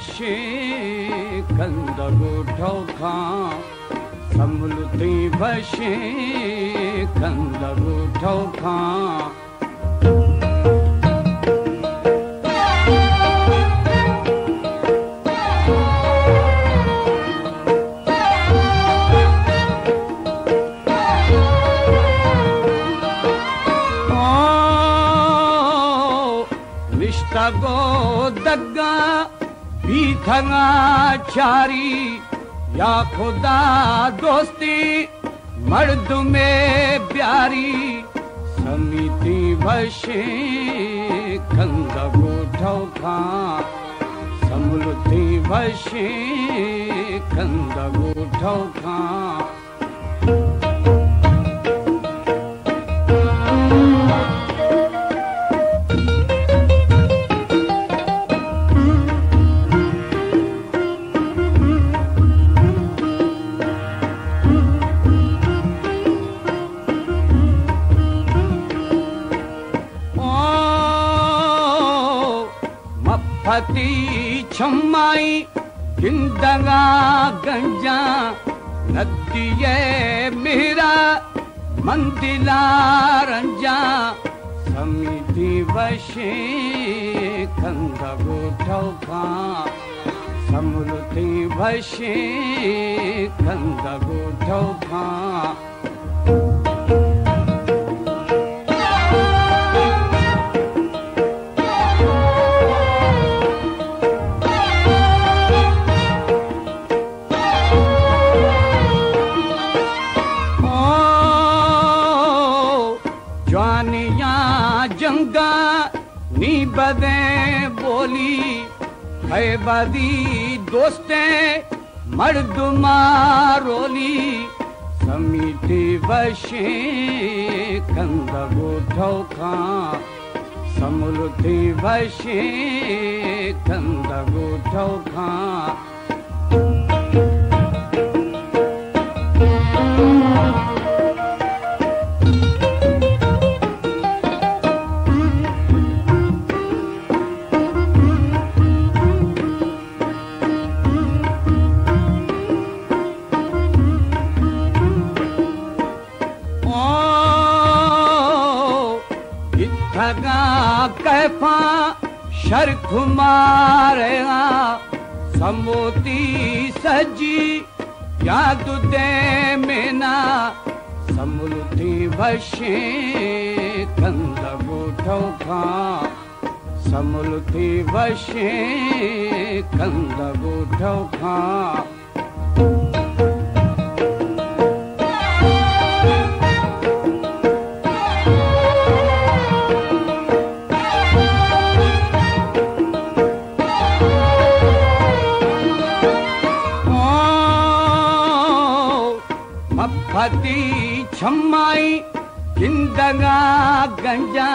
वशे कंदगुठो खां समलुती वशे कंदगुठो खां निष्ठगो दग्गा भी थंगा चारी या खुदा दोस्ती मर्द में प्यारी समिति वशे कंदगुठो खां समलुती वशे कंदगुठो खां फती छमाई जिंदगा गंजा नदिये मेरा मंदिला रंजा समिति वशे कंदगुठो खां समलुती वशे कंदगुठो खां जंगा नी बदे बोली है बदी दोस्ते मर्द मारोली समिति वशे कंदगुठो खां समलुती वशे कंदगुठो खां थगा कैफा शर्ख मारे समोती सजी याद दे मेना समलुती वशे कंदगुठो खां समलुती वशे कंदगुठो खां फती छमाई जिंदगा गंजा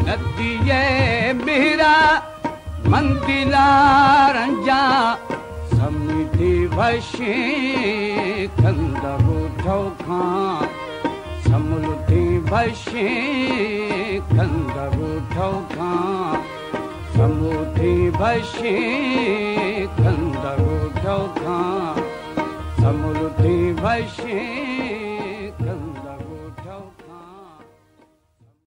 नदिये मेरा मंदिला रंजा समिति वशे कंदगुठो खां समलुती वशे कंदगुठो खां समलुती वशे कंदगुठो खां समलुती वशे